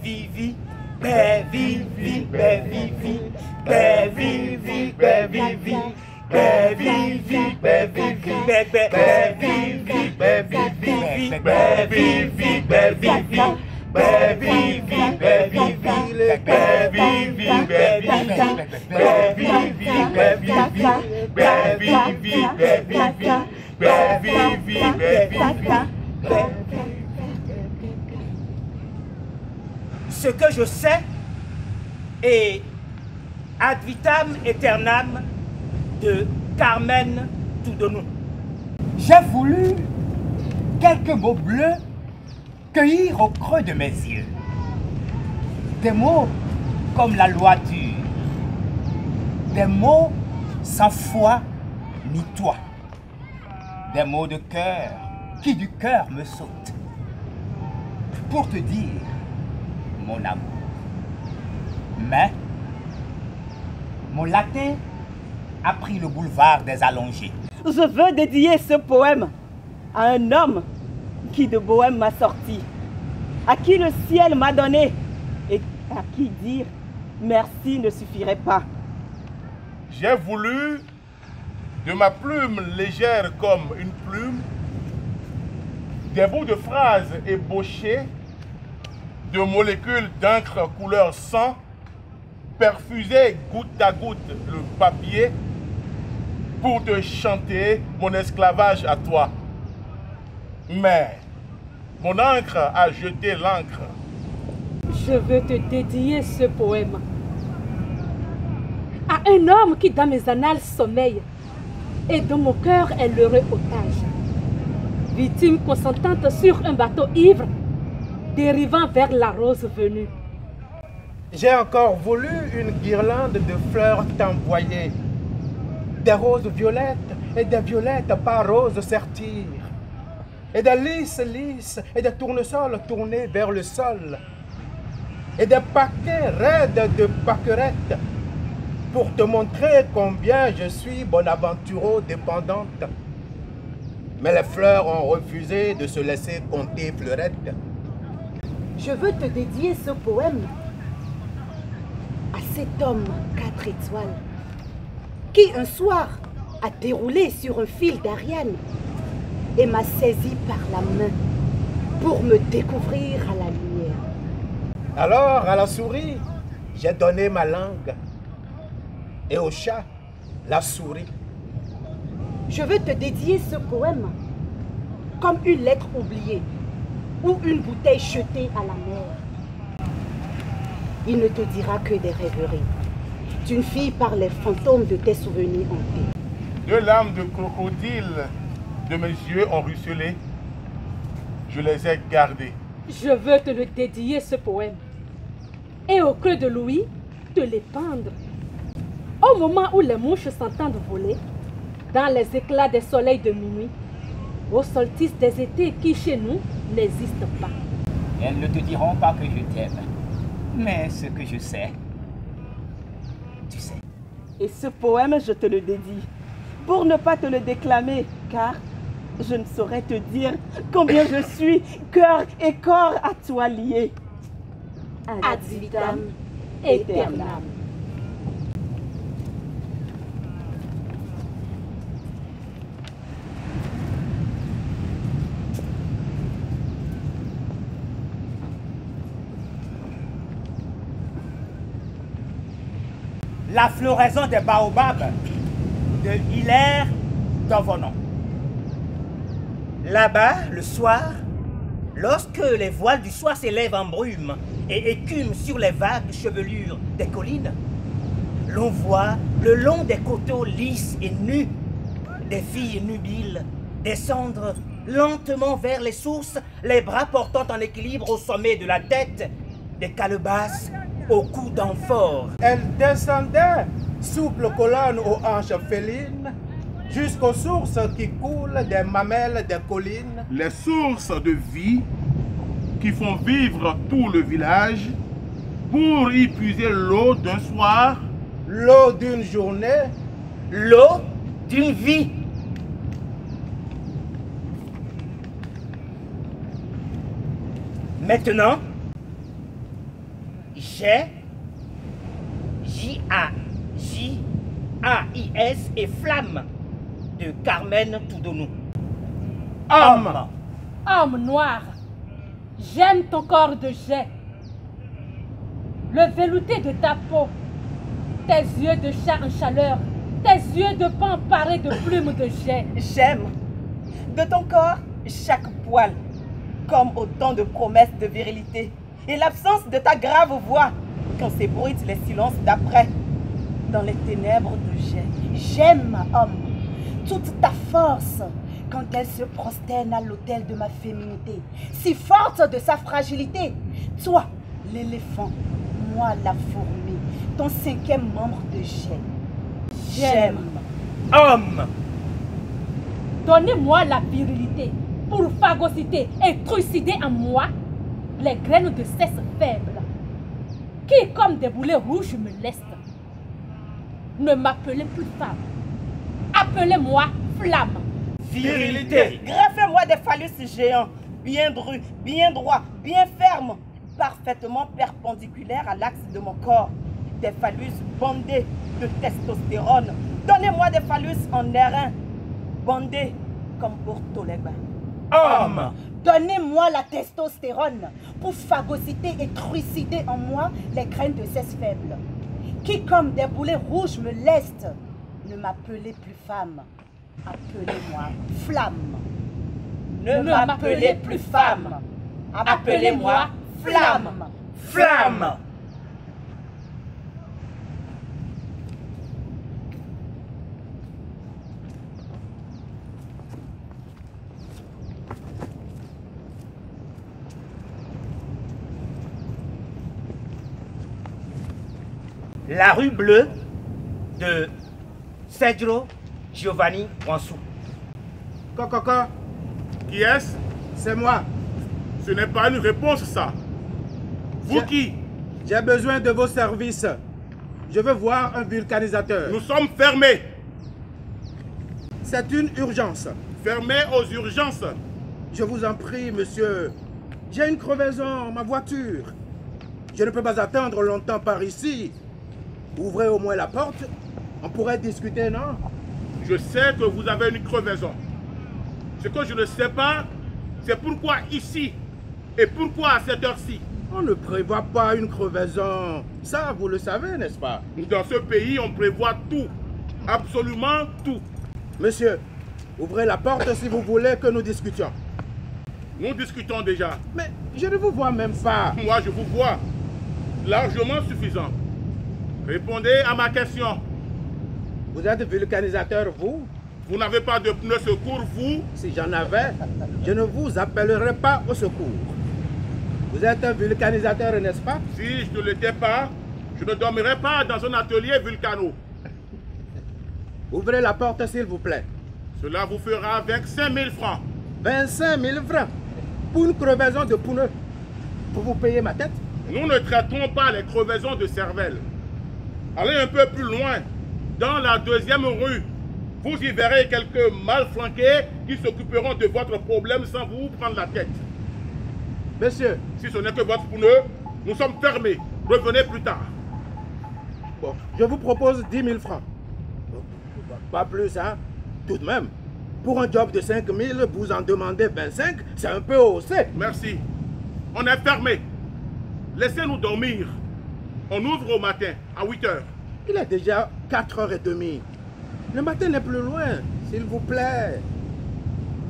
vivi, vivi, vivi, vivi, vivi. Ce que je sais est ad vitam aeternam de Carmen Toudonou. J'ai voulu quelques mots bleus cueillir au creux de mes yeux. Des mots comme la loi dure. Des mots sans foi ni toi. Des mots de cœur qui du cœur me sautent. Pour te dire mon amour. Mais mon latin a pris le boulevard des allongés. Je veux dédier ce poème à un homme qui de Bohème m'a sorti, à qui le ciel m'a donné et à qui dire merci ne suffirait pas. J'ai voulu, de ma plume légère comme une plume, des bouts de phrases ébauchés, de molécules d'encre couleur sang, perfuser goutte à goutte le papier pour te chanter mon esclavage à toi. Mais mon encre a jeté l'encre. Je veux te dédier ce poème à un homme qui dans mes annales sommeille et dont mon cœur est l'heureux otage. Victime consentante sur un bateau ivre, dérivant vers la rose venue. J'ai encore voulu une guirlande de fleurs t'envoyer, des roses violettes et des violettes pas roses sertir, et des lys lisses et des tournesols tournés vers le sol, et des paquets raides de paquerettes pour te montrer combien je suis bonaventuro dépendante. Mais les fleurs ont refusé de se laisser compter fleurettes. Je veux te dédier ce poème à cet homme 4 étoiles qui un soir a déroulé sur un fil d'Ariane et m'a saisi par la main pour me découvrir à la lumière. Alors à la souris, j'ai donné ma langue et au chat, la souris. Je veux te dédier ce poème comme une lettre oubliée ou une bouteille jetée à la mer. Il ne te dira que des rêveries d'une fille par les fantômes de tes souvenirs hantés. Deux larmes de crocodile de mes yeux ont ruisselé. Je les ai gardées. Je veux te le dédier ce poème et au creux de l'ouïe te l'épandre. Au moment où les mouches s'entendent voler, dans les éclats des soleils de minuit, au solstice des étés qui chez nous n'existent pas. Elles ne te diront pas que je t'aime, mais ce que je sais, tu sais. Et ce poème, je te le dédie, pour ne pas te le déclamer, car je ne saurais te dire combien je suis cœur et corps à toi lié. Ad vitam aeternam. La floraison des baobabs de Hilaire d'Envonon. Là-bas, le soir, lorsque les voiles du soir s'élèvent en brume et écument sur les vagues chevelures des collines, l'on voit le long des coteaux lisses et nus des filles nubiles descendre lentement vers les sources, les bras portant en équilibre au sommet de la tête, des calebasses au cou d'amphore. Elle descendait, souple colonne aux hanches félines, jusqu'aux sources qui coulent des mamelles des collines. Les sources de vie qui font vivre tout le village pour y puiser l'eau d'un soir, L'eau d'une journée, L'eau d'une vie. Maintenant, J'ai, J-A-J-A-I-S et Flamme de Carmen Toudonou. Homme. Homme noir, j'aime ton corps de jet. Le velouté de ta peau, tes yeux de chat en chaleur, tes yeux de pan parés de plumes de jet. J'aime de ton corps chaque poil, comme autant de promesses de virilité, et l'absence de ta grave voix quand s'ébruitent les silences d'après. Dans les ténèbres de jet, J'aime, homme, toute ta force quand elle se prosterne à l'autel de ma féminité, si forte de sa fragilité. Toi, l'éléphant, moi, la fourmi, ton cinquième membre de jet. j'aime. Homme. Donnez-moi la virilité pour phagocyter et trucider en moi les graines de cesse faibles qui, comme des boulets rouges, me lestent. Ne m'appelez plus femme. Appelez-moi flamme. Virilité. Greffez-moi des phallus géants, bien drus, bien droits, bien fermes, parfaitement perpendiculaires à l'axe de mon corps. Des phallus bandés de testostérone. Donnez-moi des phallus en airain, bandés comme pour Tolegba. Homme. Donnez-moi la testostérone pour phagocyter et trucider en moi les graines de cesse faibles, qui, comme des boulets rouges, me lestent. Ne m'appelez plus femme, appelez-moi flamme. Ne m'appelez plus femme, appelez-moi flamme. Flamme. La rue bleue de Sergio Giovanni Wansou. Coco, Qui est-ce? c'est moi. Ce n'est pas une réponse, ça. Vous Je- qui? J'ai besoin de vos services. Je veux voir un vulcanisateur. Nous sommes fermés. C'est une urgence. Fermés aux urgences. Je vous en prie, monsieur. J'ai une crevaison, ma voiture. Je ne peux pas attendre longtemps par ici. Ouvrez au moins la porte. On pourrait discuter, non? Je sais que vous avez une crevaison. Ce que je ne sais pas, c'est pourquoi ici et pourquoi à cette heure-ci. On ne prévoit pas une crevaison. Ça, vous le savez, n'est-ce pas? Dans ce pays, on prévoit tout. Absolument tout. Monsieur, ouvrez la porte si vous voulez que nous discutions. Nous discutons déjà. Mais je ne vous vois même pas. Moi, je vous vois. Largement suffisant. Répondez à ma question. Vous êtes vulcanisateur, vous? Vous n'avez pas de pneus secours, vous? Si j'en avais, je ne vous appellerais pas au secours. Vous êtes un vulcanisateur, n'est-ce pas? Si je ne l'étais pas, je ne dormirais pas dans un atelier vulcano. Ouvrez la porte, s'il vous plaît. Cela vous fera 25 000 francs. 25 000 francs pour une crevaison de pneus. Pour vous payer ma tête? Nous ne traitons pas les crevaisons de cervelle. Allez un peu plus loin, dans la deuxième rue. Vous y verrez quelques mal flanqués qui s'occuperont de votre problème sans vous prendre la tête. Monsieur, Si ce n'est que votre pneu, nous sommes fermés. Revenez plus tard. bon, je vous propose 10 000 francs. Pas plus, hein? Tout de même. Pour un job de 5 000, vous en demandez 25, c'est un peu haussé. Merci. On est fermé. Laissez-nous dormir. On ouvre au matin, à 8 heures. Il est déjà 4h30. Le matin n'est plus loin, s'il vous plaît.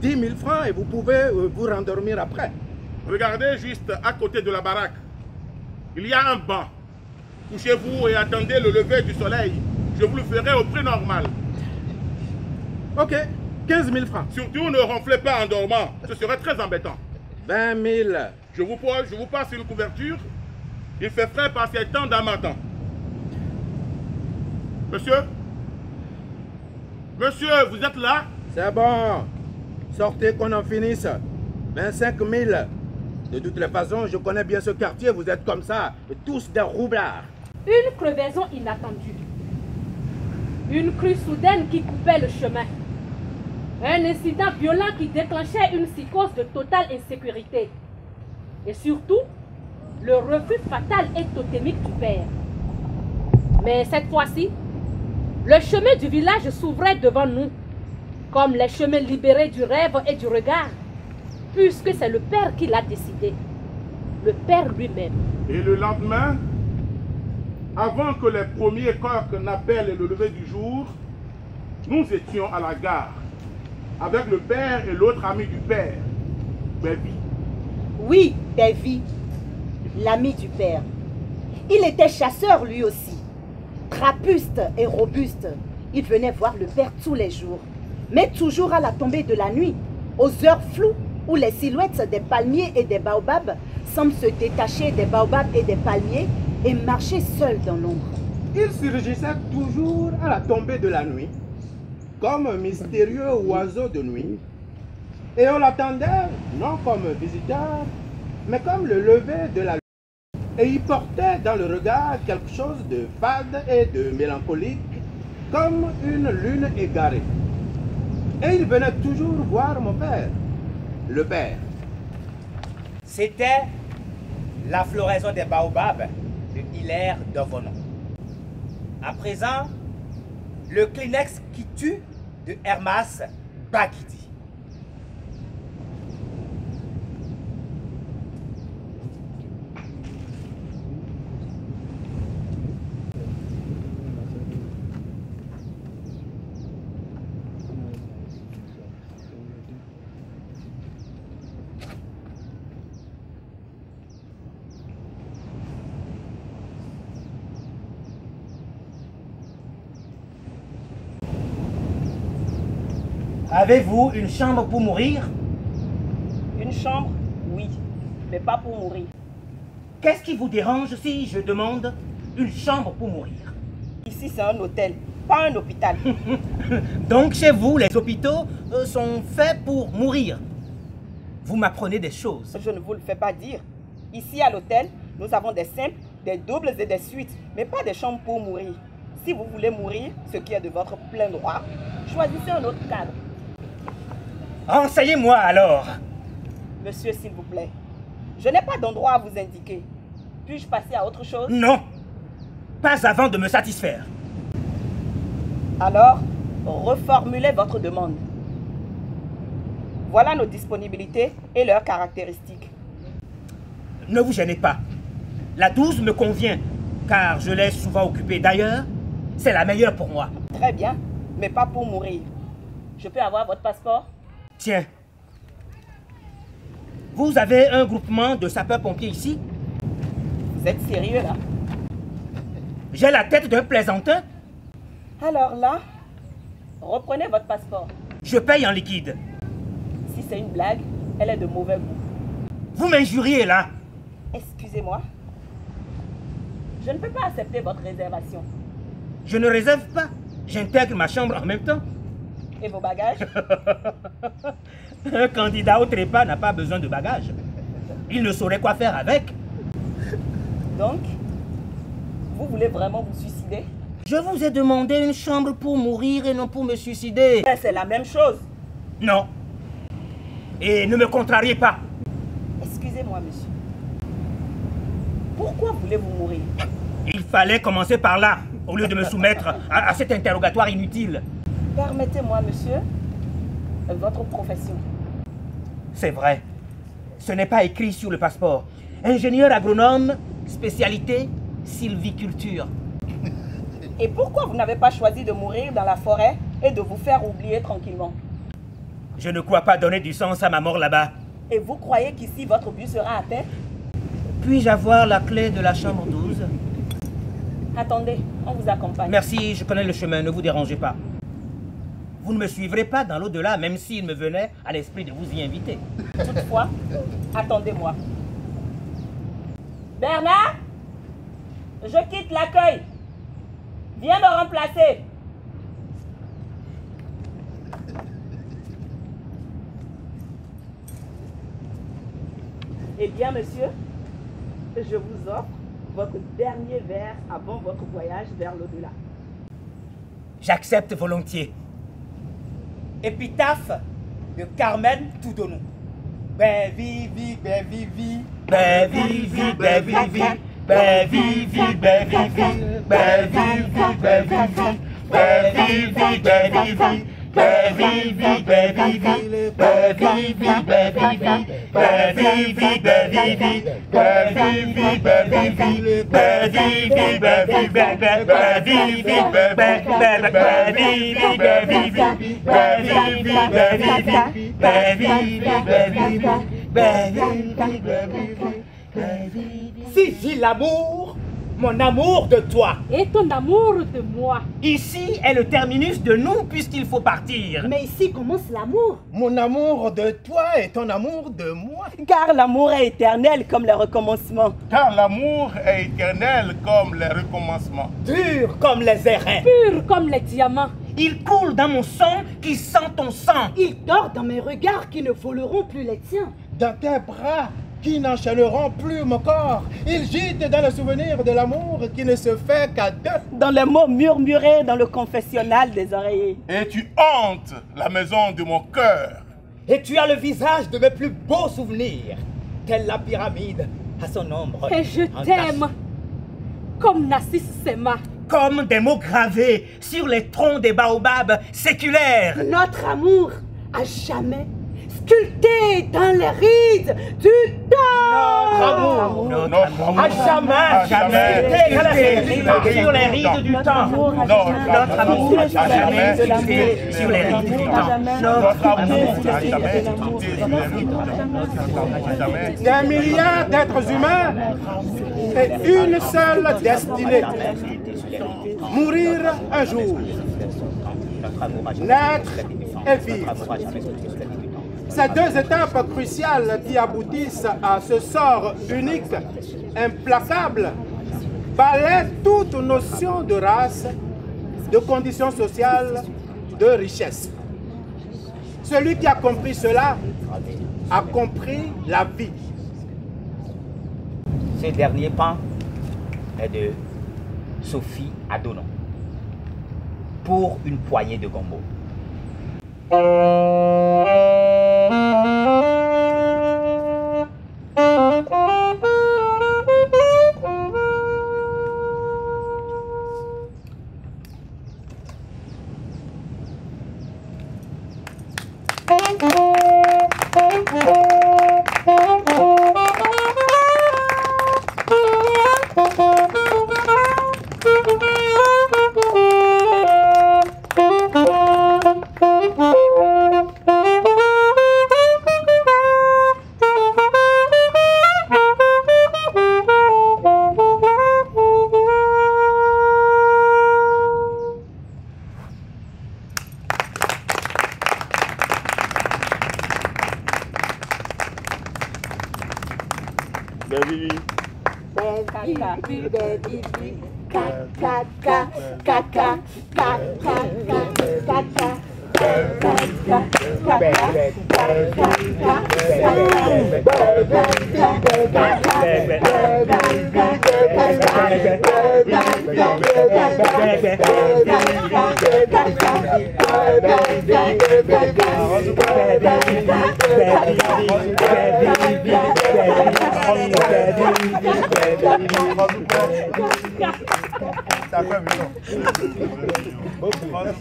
10 000 francs et vous pouvez vous rendormir après. Regardez juste à côté de la baraque. Il y a un banc. Couchez-vous et attendez le lever du soleil. Je vous le ferai au prix normal. Ok, 15 000 francs. Surtout ne ronflez pas en dormant. Ce serait très embêtant. 20 000. Je vous passe une couverture. Il fait frais par ces temps d'amatant. Monsieur? Monsieur, vous êtes là? C'est bon. Sortez qu'on en finisse. 25 000. De toutes les façons, je connais bien ce quartier. Vous êtes comme ça. Tous des roublards. Une crevaison inattendue. Une crue soudaine qui coupait le chemin. Un incident violent qui déclenchait une psychose de totale insécurité. Et surtout, le refus fatal et totémique du père. Mais cette fois-ci, le chemin du village s'ouvrait devant nous, comme les chemins libérés du rêve et du regard, puisque c'est le père qui l'a décidé, le père lui-même. Et le lendemain, avant que les premiers coqs n'appellent le lever du jour, nous étions à la gare, avec le père et l'autre ami du père, Davy. Oui, Davy, l'ami du père. Il était chasseur lui aussi. Trapuste et robuste, il venait voir le père tous les jours, mais toujours à la tombée de la nuit, aux heures floues où les silhouettes des palmiers et des baobabs semblent se détacher des baobabs et des palmiers et marcher seuls dans l'ombre. Il surgissait toujours à la tombée de la nuit, comme un mystérieux oiseau de nuit. Et on l'attendait non comme un visiteur, mais comme le lever de la lune. Et il portait dans le regard quelque chose de fade et de mélancolique, comme une lune égarée. Et il venait toujours voir mon père, le père. C'était la floraison des baobabs de Hilaire d'Ovonon. À présent, le Kleenex qui tue de Hermas Bakiti. Avez-vous une chambre pour mourir? Une chambre, oui, mais pas pour mourir. Qu'est-ce qui vous dérange si je demande une chambre pour mourir? Ici, c'est un hôtel, pas un hôpital. Donc chez vous, les hôpitaux sont faits pour mourir. Vous m'apprenez des choses. Je ne vous le fais pas dire. Ici, à l'hôtel, nous avons des simples, des doubles et des suites, mais pas des chambres pour mourir. Si vous voulez mourir, ce qui est de votre plein droit, choisissez un autre cadre. Renseignez-moi alors. Monsieur, s'il vous plaît, je n'ai pas d'endroit à vous indiquer. Puis-je passer à autre chose? Non, pas avant de me satisfaire. Alors, reformulez votre demande. Voilà nos disponibilités et leurs caractéristiques. Ne vous gênez pas. La 12 me convient, car je l'ai souvent occupée. D'ailleurs, c'est la meilleure pour moi. Très bien, mais pas pour mourir. Je peux avoir votre passeport? Tiens. Vous avez un groupement de sapeurs-pompiers ici? Vous êtes sérieux là? J'ai la tête d'un plaisantin? Alors là, reprenez votre passeport. Je paye en liquide. Si c'est une blague, elle est de mauvais goût. Vous m'injuriez là? Excusez-moi. Je ne peux pas accepter votre réservation. Je ne réserve pas. J'intègre ma chambre en même temps. Et vos bagages? Un candidat au trépas n'a pas besoin de bagages. Il ne saurait quoi faire avec. Donc, vous voulez vraiment vous suicider? Je vous ai demandé une chambre pour mourir et non pour me suicider. C'est la même chose. Non. Et ne me contrariez pas. Excusez-moi, monsieur. Pourquoi voulez-vous mourir? Il fallait commencer par là, au lieu de me soumettre à cet interrogatoire inutile. Permettez-moi, monsieur, votre profession. C'est vrai. Ce n'est pas écrit sur le passeport. Ingénieur agronome, spécialité sylviculture. Et pourquoi vous n'avez pas choisi de mourir dans la forêt et de vous faire oublier tranquillement? Je ne crois pas donner du sens à ma mort là-bas. Et vous croyez qu'ici votre but sera atteint? Puis-je avoir la clé de la chambre 12? Attendez, on vous accompagne. Merci, je connais le chemin, ne vous dérangez pas. Vous ne me suivrez pas dans l'au-delà, même s'il me venait à l'esprit de vous y inviter. Toutefois, attendez-moi. Bernard, je quitte l'accueil. Viens me remplacer. Eh bien, monsieur, je vous offre votre dernier verre avant votre voyage vers l'au-delà. J'accepte volontiers. Épitaphe de Carmen Toudonou. Bevivi, bevivi. Bevivi, bevivi, bevivi, bevivi, bevivi, bevivi, bevivi, bevivi, bevivi, bevivi, bevivi, bevivi, bevivi, bevivi, bevivi, bevivi, bevivi, Saisis l'amour, mon amour de toi. Et ton amour de moi. Ici est le terminus de nous puisqu'il faut partir. Mais ici commence l'amour. Mon amour de toi et ton amour de moi. Car l'amour est éternel comme le recommencement. Car l'amour est éternel comme les recommencements. Dur comme les airains. Pur comme les diamants. Il coule dans mon sang qui sent ton sang. Il dort dans mes regards qui ne voleront plus les tiens. Dans tes bras qui n'enchaîneront plus mon corps. Il gîte dans le souvenir de l'amour qui ne se fait qu'à deux. Dans les mots murmurés dans le confessionnal des oreillers. Et tu hantes la maison de mon cœur. Et tu as le visage de mes plus beaux souvenirs. Telle la pyramide à son ombre. Et je t'aime comme Narcisse s'aima. Comme des mots gravés sur les troncs des baobabs séculaires. Notre amour, à jamais, sculpté dans les rides du temps. Notre amour. À jamais. À jamais. Sculpté sur les rides du temps. Notre amour, à jamais, sculpté sur les rides du temps. Notre amour à jamais sculpté sur les rides du temps. Des milliards d'êtres humains et une seule destinée. Mourir un jour. Naître et vivre. Ces deux étapes cruciales qui aboutissent à ce sort unique, implacable, balaient toute notion de race, de conditions sociales, de richesse. Celui qui a compris cela a compris la vie. Ce dernier pan est de Sophie Adonon pour une poignée de gombo.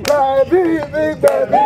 Baby, baby, baby.